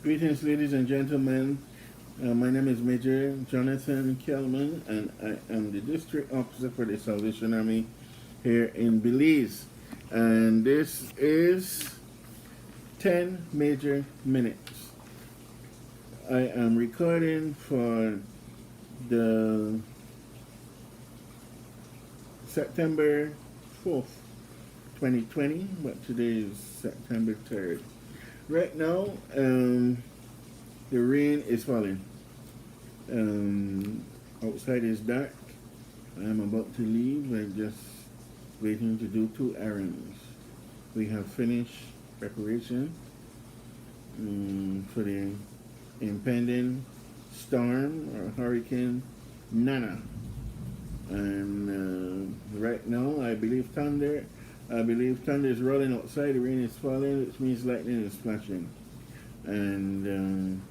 Greetings, ladies and gentlemen. My name is Major Jonathan Kellman, and I am the District Officer for the Salvation Army here in Belize. And this is 10 Major Minutes. I am recording for the September 4th, 2020, but today is September 3rd. Right now, the rain is falling. Outside is dark. I'm about to leave. I'm just waiting to do 2 errands. We have finished preparation for the impending storm or hurricane Nana. And right now, I believe thunder is rolling outside. The rain is falling, which means lightning is flashing. And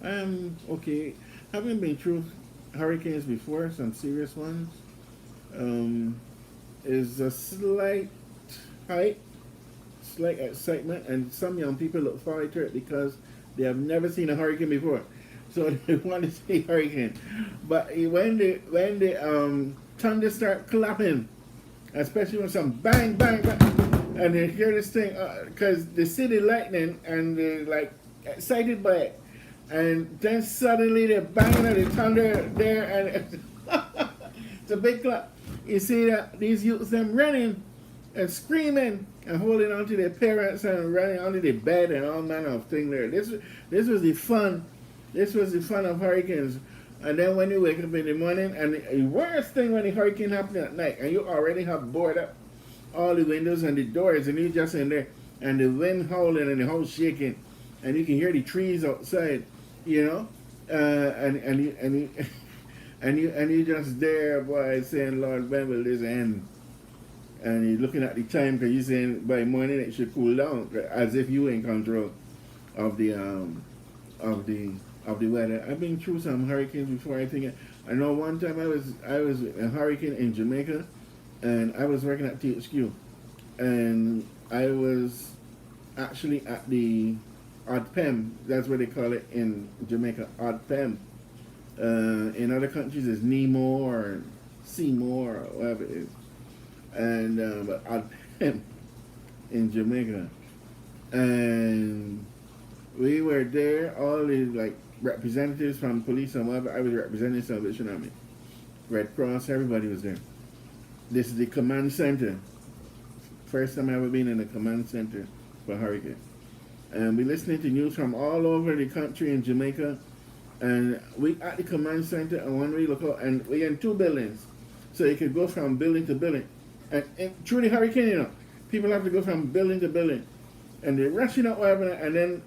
I'm okay. Haven't been through hurricanes before, some serious ones. Is a slight hype, slight excitement, and some young people look forward to it because they have never seen a hurricane before, so they want to see hurricane. But when the thunder start clapping, especially when some bang bang bang, and they hear this thing, because they see the lightning and they're like excited by it, and then suddenly they're banging at the thunder there, and it's a big clap. You see that these youths them running and screaming and holding on to their parents and running under the bed and all manner of things there. This was the fun. This was the fun of hurricanes. And then when you wake up in the morning, and the worst thing when the hurricane happens at night, and you already have boarded up all the windows and the doors, and you're just in there, and the wind howling and the house shaking, and you can hear the trees outside, you know, and you just there, boy, saying, Lord, when will this end? And you're looking at the time because you're saying by morning it should cool down, as if you in control of the weather. I've been through some hurricanes before. I know one time I was in a hurricane in Jamaica, and I was working at THQ, and I was actually at the Odd Pem. That's what they call it in Jamaica, Odd Pem. In other countries, it's Nemo or Seymour or whatever it is, and but Odd Pem in Jamaica, and we were there. All the like representatives from police and whatever. I was representing Salvation Army, Red Cross. Everybody was there. This is the command center. First time I ever been in a command center for hurricane. And we listening to news from all over the country in Jamaica. And we at the command center, and when we look out, and we in 2 buildings. So you could go from building to building. And through the hurricane, you know, people have to go from building to building. And they're rushing out whatever, and then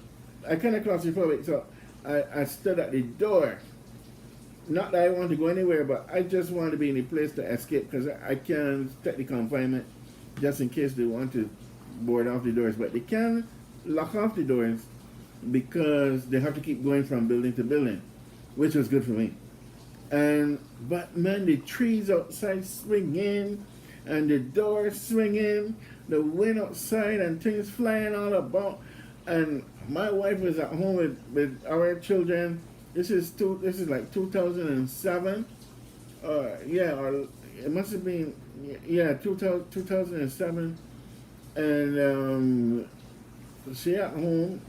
I kind of claustrophobic, so I stood at the door. Not that I want to go anywhere, but I just want to be in a place to escape because I can't take the confinement just in case they want to board off the doors. But they can lock off the doors because they have to keep going from building to building, which was good for me. But man, the trees outside swinging and the doors swinging, the wind outside and things flying all about. And my wife was at home with our children. This is like 2007. Or it must have been 2007. And she at home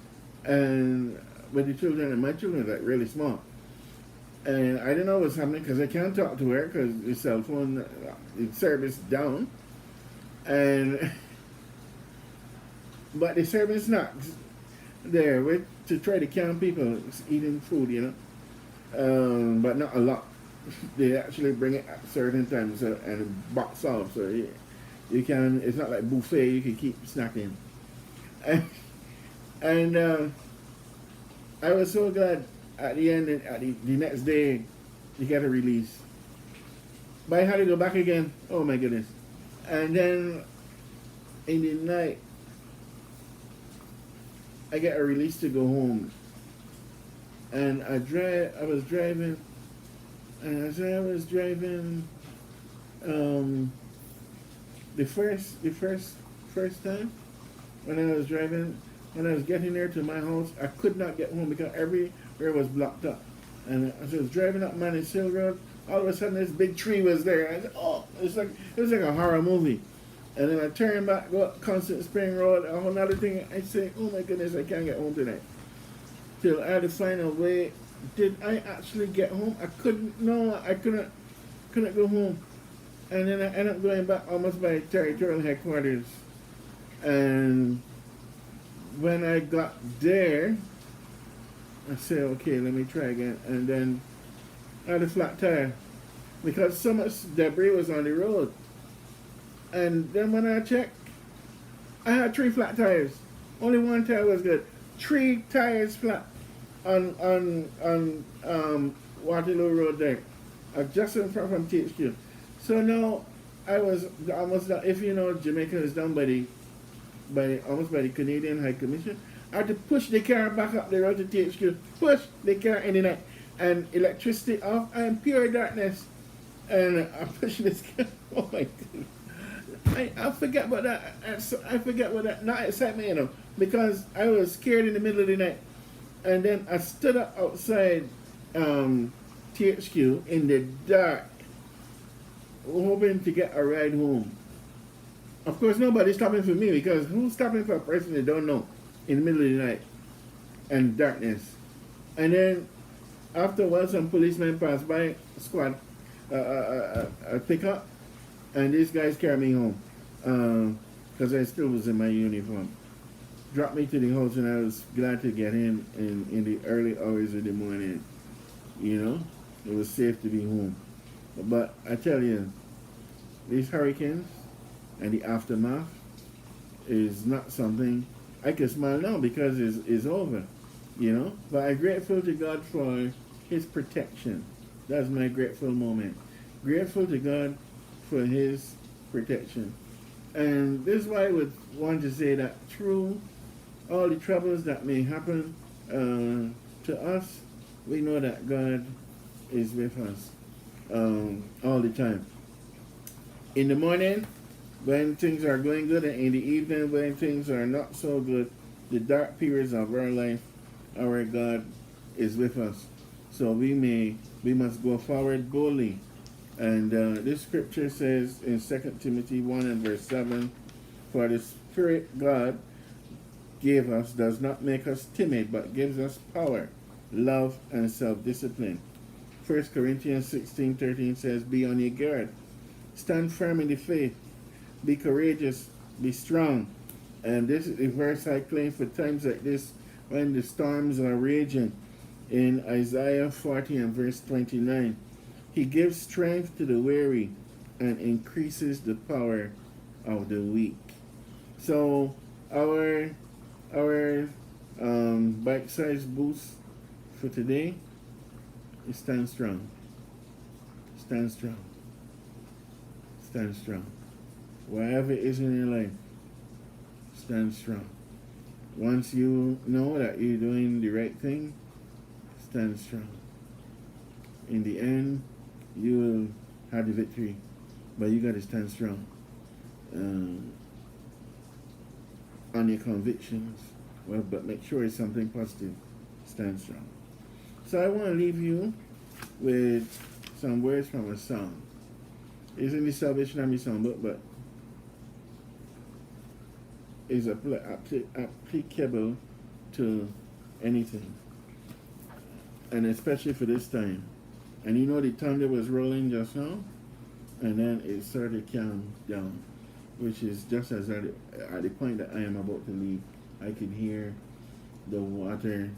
and with the children, and my children are like really small. And I didn't know what's happening because I can't talk to her because the cell phone the service down. But the service not there to try to calm people eating food, you know, but not a lot. They actually bring it at certain times and box off, so you can. It's not like buffet. You can keep snacking, and I was so glad at the end. At the next day, you get a release. But I had to go back again. Oh my goodness! And then in the night, I get a release to go home. And I was driving, and as I was driving, the first time when I was driving, when I was getting there to my house, I could not get home because everywhere was blocked up. And as I was driving up Manus Hill Road, all of a sudden this big tree was there. I said, oh, it was like a horror movie. And then I turned back, go up Constant Spring Road, a whole other thing. I say, oh my goodness, I can't get home tonight. Till I had to find a way. Did I actually get home? I couldn't. No, I couldn't go home. And then I ended up going back almost by territorial headquarters. And when I got there, I said, okay, let me try again. And then I had a flat tire because so much debris was on the road. And then when I checked, I had 3 flat tires. Only 1 tire was good. 3 tires flat on Waterloo Road there, just in front from THQ. So now I was almost done. If you know, Jamaica is done almost by the Canadian High Commission. I had to push the car back up the road to THQ. Push the car in the night, and electricity off and pure darkness. And I pushed this car. Oh my God. I forget about that. I forget what that not excitement, you know, because I was scared in the middle of the night, and then I stood up outside THQ in the dark, hoping to get a ride home. Of course, nobody's stopping for me because who's stopping for a person they don't know in the middle of the night and darkness? And then after a while, some policemen passed by, squad, a pickup. And these guys carried me home because I still was in my uniform. Dropped me to the house, and I was glad to get in the early hours of the morning. You know, it was safe to be home. But I tell you, these hurricanes and the aftermath is not something I can smile now because it's over. You know, but I'm grateful to God for His protection. That's my grateful moment. Grateful to God for His protection. And this is why I would want to say that through all the troubles that may happen to us, we know that God is with us all the time. In the morning, when things are going good, and in the evening, when things are not so good, the dark periods of our life, our God is with us. So we must go forward boldly. And this scripture says in 2 Timothy 1 and verse 7, for the Spirit God gave us does not make us timid, but gives us power, love, and self-discipline. 1 Corinthians 16:13 says, be on your guard. Stand firm in the faith. Be courageous. Be strong. And this is a verse I claim for times like this when the storms are raging. In Isaiah 40 and verse 29. He gives strength to the weary and increases the power of the weak. So our bite-sized boost for today is stand strong. Stand strong. Stand strong. Wherever it is in your life, stand strong. Once you know that you're doing the right thing, stand strong. In the end, you will have the victory, but you got to stand strong on your convictions. Well, but make sure it's something positive. Stand strong. So I want to leave you with some words from a song. It's in the Salvation Army songbook, but is applicable to anything, and especially for this time. And you know the thunder was rolling just now, and then it started to calm down, which is just as at the point that I am about to leave, I can hear the water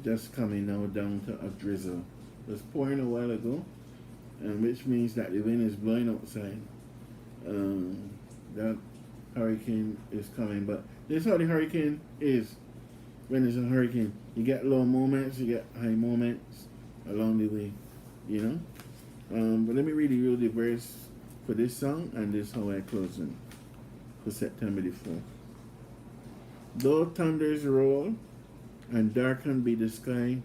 just coming now down to a drizzle. It was pouring a while ago, and which means that the wind is blowing outside. That hurricane is coming, but this is how the hurricane is. When there's a hurricane, you get low moments, you get high moments along the way, you know. But let me read you the verse for this song, and this is how I close it for September the 4th. Though thunders roll and darken be the sky,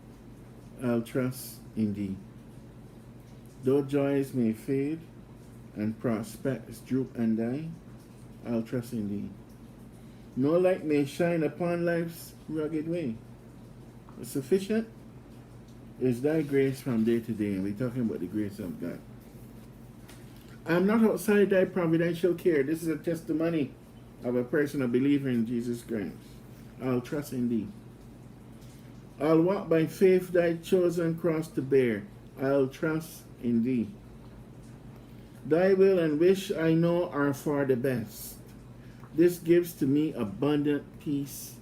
I'll trust in thee. Though joys may fade and prospects droop and die, I'll trust in thee. No light may shine upon life's rugged way. Sufficient is thy grace from day to day. And we're talking about the grace of God. I am not outside thy providential care. This is a testimony of a person, a believer in Jesus Christ. I'll trust in thee. I'll walk by faith thy chosen cross to bear. I'll trust in thee. Thy will and wish I know are for the best. This gives to me abundant peace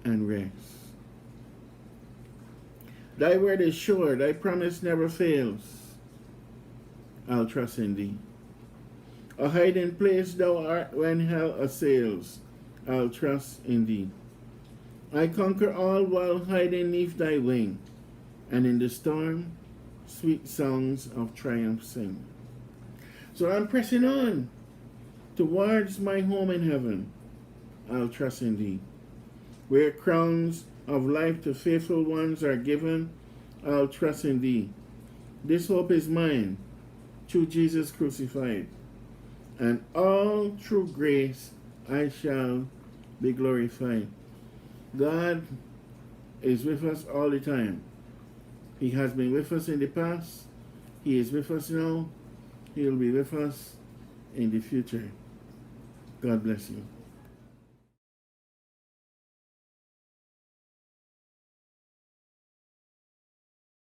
and rest. Thy word is sure, thy promise never fails. I'll trust in thee. A hiding place thou art when hell assails. I'll trust in thee. I conquer all while hiding neath thy wing, and in the storm, sweet songs of triumph sing. So I'm pressing on towards my home in heaven. I'll trust in thee. Where crowns of life to faithful ones are given, I'll trust in thee. This hope is mine, through Jesus crucified, and all through grace I shall be glorified. God is with us all the time. He has been with us in the past. He is with us now. He will be with us in the future. God bless you.